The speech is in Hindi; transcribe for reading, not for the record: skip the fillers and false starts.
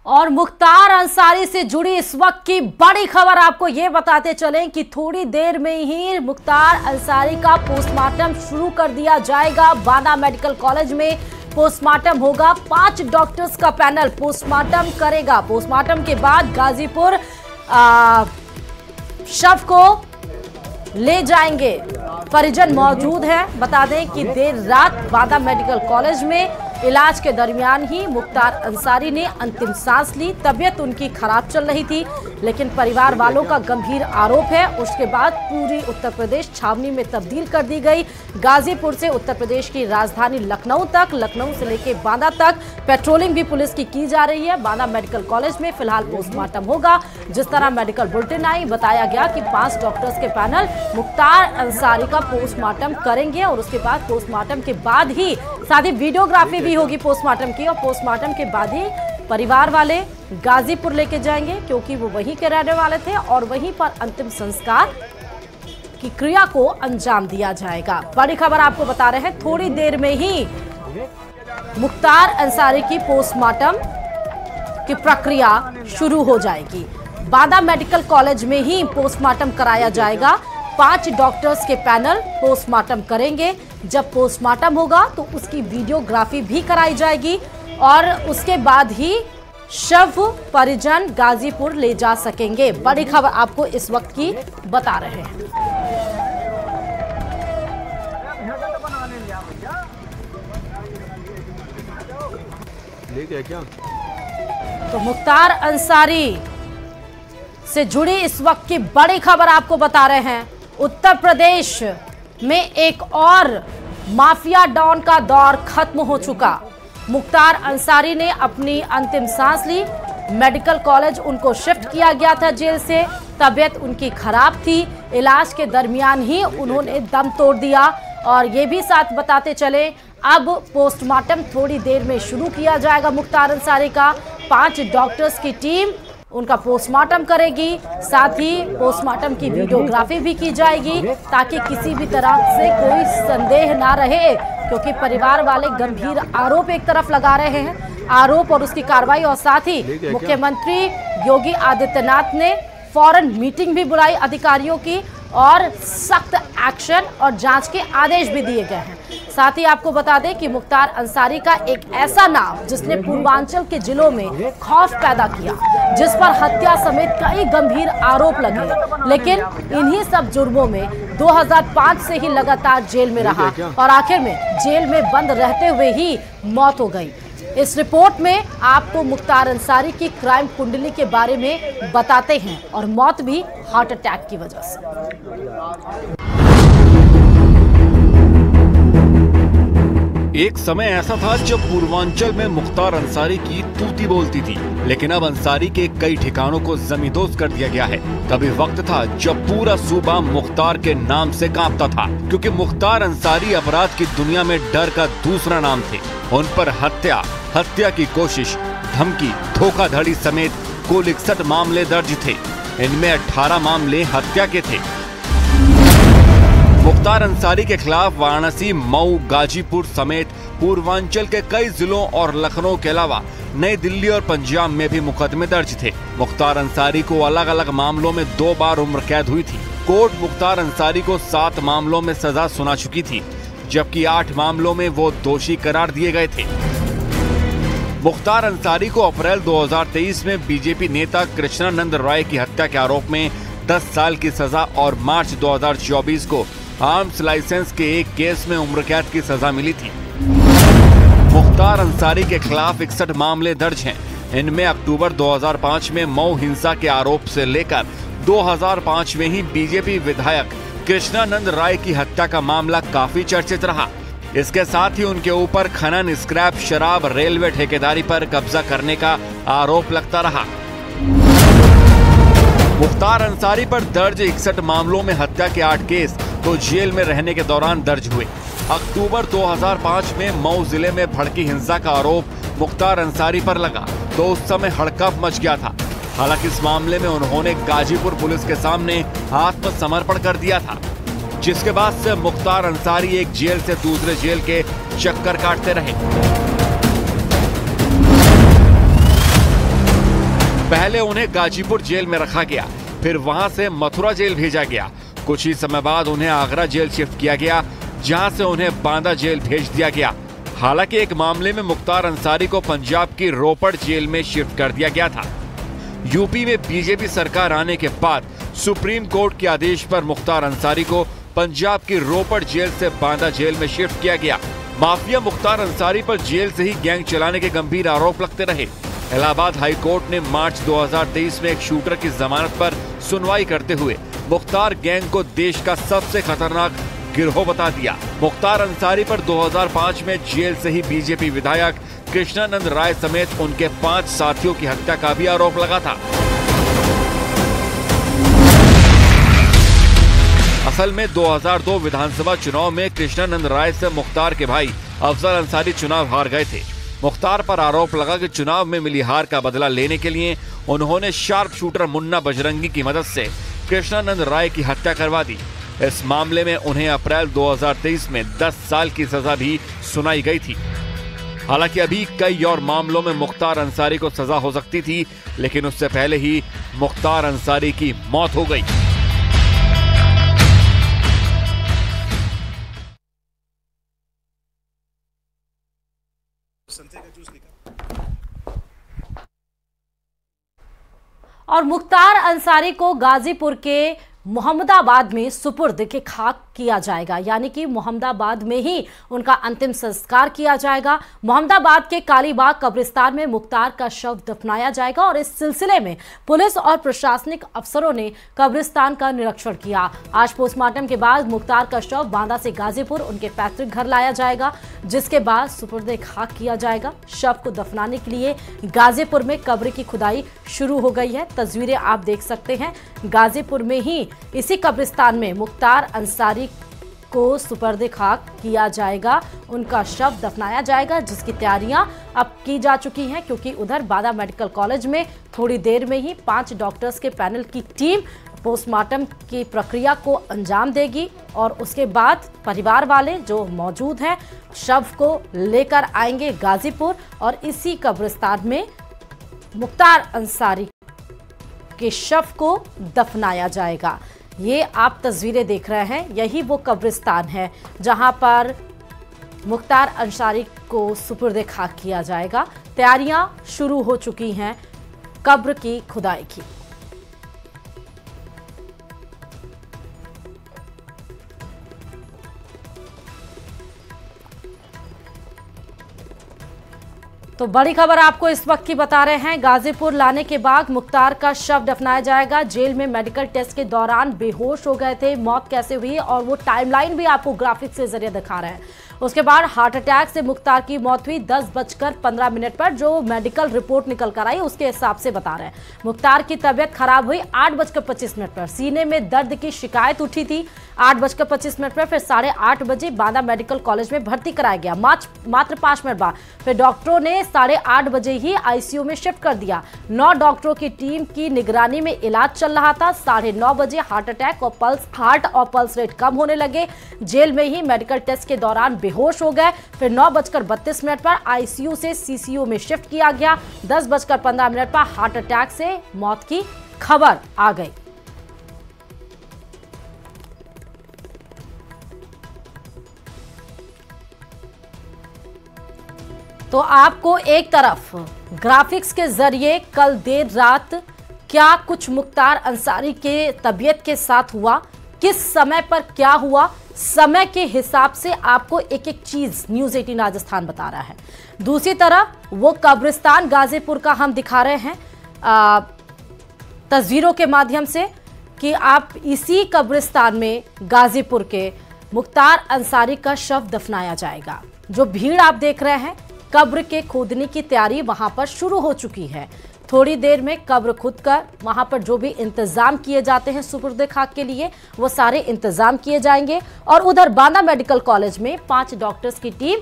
और मुख्तार अंसारी से जुड़ी इस वक्त की बड़ी खबर आपको ये बताते चलें कि थोड़ी देर में ही मुख्तार अंसारी का पोस्टमार्टम शुरू कर दिया जाएगा। बांदा मेडिकल कॉलेज में पोस्टमार्टम होगा। 5 डॉक्टर्स का पैनल पोस्टमार्टम करेगा। पोस्टमार्टम के बाद गाजीपुर शव को ले जाएंगे। परिजन मौजूद है। बता दें कि देर रात बांदा मेडिकल कॉलेज में इलाज के दरमियान ही मुख्तार अंसारी ने अंतिम सांस ली। तबीयत उनकी खराब चल रही थी, लेकिन परिवार वालों का गंभीर आरोप है उसके बाद पूरी उत्तर प्रदेश छावनी में तब्दील कर दी गई। गाजीपुर से उत्तर प्रदेश की राजधानी लखनऊ तक, लखनऊ से लेकर बांदा तक पेट्रोलिंग भी पुलिस की जा रही है। बांदा मेडिकल कॉलेज में फिलहाल पोस्टमार्टम होगा। जिस तरह मेडिकल बुलेटिन आई, बताया गया कि 5 डॉक्टर्स के पैनल मुख्तार अंसारी का पोस्टमार्टम करेंगे और उसके बाद पोस्टमार्टम के बाद ही साथ ही वीडियोग्राफी भी होगी पोस्टमार्टम की, और पोस्टमार्टम के बाद ही परिवार वाले गाजीपुर लेके जाएंगे, क्योंकि वो वहीं के रहने वाले थे और वहीं पर अंतिम संस्कार की क्रिया को अंजाम दिया जाएगा। बड़ी खबर आपको बता रहे हैं, थोड़ी देर में ही मुख्तार अंसारी की पोस्टमार्टम की प्रक्रिया शुरू हो जाएगी। बांदा मेडिकल कॉलेज में ही पोस्टमार्टम कराया जाएगा। 5 डॉक्टर्स के पैनल पोस्टमार्टम करेंगे। जब पोस्टमार्टम होगा तो उसकी वीडियोग्राफी भी कराई जाएगी और उसके बाद ही शव परिजन गाजीपुर ले जा सकेंगे। बड़ी खबर आपको इस वक्त की बता रहे हैं। क्या? तो मुख्तार अंसारी से जुड़ी इस वक्त की बड़ी खबर आपको बता रहे हैं। उत्तर प्रदेश में एक और माफिया डॉन का दौर खत्म हो चुका। मुख्तार अंसारी ने अपनी अंतिम सांस ली। मेडिकल कॉलेज उनको शिफ्ट किया गया था जेल से। तबीयत उनकी खराब थी। इलाज के दरमियान ही उन्होंने दम तोड़ दिया। और ये भी साथ बताते चले, अब पोस्टमार्टम थोड़ी देर में शुरू किया जाएगा। मुख्तार अंसारी का 5 डॉक्टर्स की टीम उनका पोस्टमार्टम करेगी। साथ ही पोस्टमार्टम की वीडियोग्राफी भी की जाएगी ताकि किसी भी तरह से कोई संदेह ना रहे, क्योंकि परिवार वाले गंभीर आरोप एक तरफ लगा रहे हैं, आरोप और उसकी कार्रवाई। और साथ ही मुख्यमंत्री योगी आदित्यनाथ ने फौरन मीटिंग भी बुलाई अधिकारियों की और सख्त एक्शन और जांच के आदेश भी दिए गए हैं। साथ ही आपको बता दें कि मुख्तार अंसारी का एक ऐसा नाम जिसने पूर्वांचल के जिलों में खौफ पैदा किया, जिस पर हत्या समेत कई गंभीर आरोप लगे, लेकिन इन्हीं सब जुर्मों में 2005 से ही लगातार जेल में रहा और आखिर में जेल में बंद रहते हुए ही मौत हो गई। इस रिपोर्ट में आपको मुख्तार अंसारी की क्राइम कुंडली के बारे में बताते हैं और मौत भी हार्ट अटैक की वजह से। एक समय ऐसा था जब पूर्वांचल में मुख्तार अंसारी की तूती बोलती थी, लेकिन अब अंसारी के कई ठिकानों को जमींदोज कर दिया गया है। तभी वक्त था जब पूरा सूबा मुख्तार के नाम से कांपता था, क्योंकि मुख्तार अंसारी अपराध की दुनिया में डर का दूसरा नाम थे। उन पर हत्या की कोशिश, धमकी, धोखाधड़ी समेत कुल 61 मामले दर्ज थे। इनमें 18 मामले हत्या के थे। मुख्तार अंसारी के खिलाफ वाराणसी, मऊ, गाजीपुर समेत पूर्वांचल के कई जिलों और लखनऊ के अलावा नई दिल्ली और पंजाब में भी मुकदमे दर्ज थे। मुख्तार अंसारी को अलग अलग मामलों में 2 बार उम्र कैद हुई थी। कोर्ट मुख्तार अंसारी को 7 मामलों में सजा सुना चुकी थी, जबकि 8 मामलों में वो दोषी करार दिए गए थे। मुख्तार अंसारी को अप्रैल 2023 में बीजेपी नेता कृष्णानंद राय की हत्या के आरोप में 10 साल की सजा और मार्च 2024 को आर्म्स लाइसेंस के एक केस में उम्र कैद की सजा मिली थी। मुख्तार अंसारी के खिलाफ 61 मामले दर्ज हैं। इनमें अक्टूबर 2005 में मऊ हिंसा के आरोप से लेकर 2005 में ही बीजेपी विधायक कृष्णानंद राय की हत्या का मामला काफी चर्चित रहा। इसके साथ ही उनके ऊपर खनन, स्क्रैप, शराब, रेलवे ठेकेदारी पर कब्जा करने का आरोप लगता रहा। मुख्तार अंसारी पर दर्ज 61 मामलों में हत्या के 8 केस तो जेल में रहने के दौरान दर्ज हुए। अक्टूबर 2005 में मऊ जिले में भड़की हिंसा का आरोप मुख्तार अंसारी पर लगा तो उस समय हड़कंप मच गया था। हालांकि इस मामले में उन्होंने गाजीपुर पुलिस के सामने आत्मसमर्पण कर दिया था, जिसके बाद से मुख्तार अंसारी एक जेल से दूसरे जेल के चक्कर काटते रहे। पहले उन्हें गाजीपुर जेल में रखा गया, फिर वहां से मथुरा जेल भेजा गया। कुछ ही समय बाद उन्हें आगरा जेल शिफ्ट किया गया, जहां से उन्हें बांदा जेल भेज दिया गया। हालांकि एक मामले में मुख्तार अंसारी को पंजाब की रोपड़ जेल में शिफ्ट कर दिया गया था। यूपी में बीजेपी सरकार आने के बाद सुप्रीम कोर्ट के आदेश पर मुख्तार अंसारी को पंजाब की रोपड़ जेल से बांदा जेल में शिफ्ट किया गया। माफिया मुख्तार अंसारी पर जेल से ही गैंग चलाने के गंभीर आरोप लगते रहे। इलाहाबाद हाई कोर्ट ने मार्च 2023 में एक शूटर की जमानत पर सुनवाई करते हुए मुख्तार गैंग को देश का सबसे खतरनाक गिरोह बता दिया। मुख्तार अंसारी पर 2005 में जेल से ही बीजेपी विधायक कृष्णानंद राय समेत उनके 5 साथियों की हत्या का भी आरोप लगा था। असल में 2002 विधानसभा चुनाव में कृष्णानंद राय से मुख्तार के भाई अफजल अंसारी चुनाव हार गए थे। मुख्तार पर आरोप लगा कि चुनाव में मिली हार का बदला लेने के लिए उन्होंने शार्प शूटर मुन्ना बजरंगी की मदद से कृष्णानंद राय की हत्या करवा दी। इस मामले में उन्हें अप्रैल 2023 में 10 साल की सजा भी सुनाई गई थी। हालांकि अभी कई और मामलों में मुख्तार अंसारी को सजा हो सकती थी, लेकिन उससे पहले ही मुख्तार अंसारी की मौत हो गई। और मुख्तार अंसारी को गाजीपुर के मोहम्मदाबाद में सुपुर्द के खाक किया जाएगा, यानी कि मोहम्मदाबाद में ही उनका अंतिम संस्कार किया जाएगा। मोहम्मदाबाद के कालीबाग कब्रिस्तान में मुख्तार का शव दफनाया जाएगा और इस सिलसिले में पुलिस और प्रशासनिक अफसरों ने कब्रिस्तान का निरीक्षण किया। आज पोस्टमार्टम के बाद मुख्तार का शव बांदा से गाजीपुर उनके पैतृक घर लाया जाएगा, जिसके बाद सुपुर्द खाक किया जाएगा। शव को दफनाने के लिए गाजीपुर में कब्र की खुदाई शुरू हो गई है। तस्वीरें आप देख सकते हैं। गाजीपुर में ही इसी कब्रिस्तान में मुख्तार अंसारी को सुपर्द खाक किया जाएगा, उनका शव दफनाया जाएगा, जिसकी तैयारियां अब की जा चुकी हैं, क्योंकि उधर बांदा मेडिकल कॉलेज में थोड़ी देर में ही 5 डॉक्टर्स के पैनल की टीम पोस्टमार्टम की प्रक्रिया को अंजाम देगी और उसके बाद परिवार वाले जो मौजूद हैं शव को लेकर आएंगे गाजीपुर और इसी कब्रिस्तान में मुख्तार अंसारी के शव को दफनाया जाएगा। ये आप तस्वीरें देख रहे हैं, यही वो कब्रिस्तान है जहां पर मुख्तार अंसारी को सुपुर्द खाक किया जाएगा। तैयारियां शुरू हो चुकी हैं कब्र की खुदाई की। तो बड़ी खबर आपको इस वक्त की बता रहे हैं। गाजीपुर लाने के बाद मुख्तार का शव दफनाया जाएगा। जेल में मेडिकल टेस्ट के दौरान बेहोश हो गए थे, मौत कैसे हुई और वो टाइमलाइन भी आपको ग्राफिक्स के जरिए दिखा रहे हैं। उसके बाद हार्ट अटैक से मुख्तार की मौत हुई 10:15 पर, जो मेडिकल रिपोर्ट निकल कर आई उसके हिसाब से बता रहे हैं। मुख्तार की तबीयत खराब हुई 8:25 पर। सीने में दर्द की शिकायत उठी थी 8:25 पर। फिर 8:30 बजे बांदा मेडिकल कॉलेज में भर्ती कराया गया। मात्र 5 मिनट बाद फिर डॉक्टरों ने 8:30 बजे ही आईसीयू में शिफ्ट कर दिया। 9 डॉक्टरों की टीम की निगरानी में इलाज चल रहा था। 9:30 बजे हार्ट और पल्स रेट कम होने लगे। जेल में ही मेडिकल टेस्ट के दौरान बेहोश हो गए। फिर 9:32 पर आईसीयू से सीसीयू में शिफ्ट किया गया। 10:15 पर हार्ट अटैक से मौत की खबर आ गई। तो आपको एक तरफ ग्राफिक्स के जरिए कल देर रात क्या कुछ मुख्तार अंसारी के तबीयत के साथ हुआ, किस समय पर क्या हुआ, समय के हिसाब से आपको एक एक चीज न्यूज़ 18 राजस्थान बता रहा है। दूसरी तरफ वो कब्रिस्तान गाजीपुर का हम दिखा रहे हैं तस्वीरों के माध्यम से कि आप इसी कब्रिस्तान में गाजीपुर के मुख्तार अंसारी का शव दफनाया जाएगा। जो भीड़ आप देख रहे हैं, कब्र के खोदने की तैयारी वहां पर शुरू हो चुकी है। थोड़ी देर में कब्र खुदकर वहां पर जो भी इंतजाम किए जाते हैं सुपुर्द खाक के लिए, वो सारे इंतजाम किए जाएंगे। और उधर बांदा मेडिकल कॉलेज में 5 डॉक्टर्स की टीम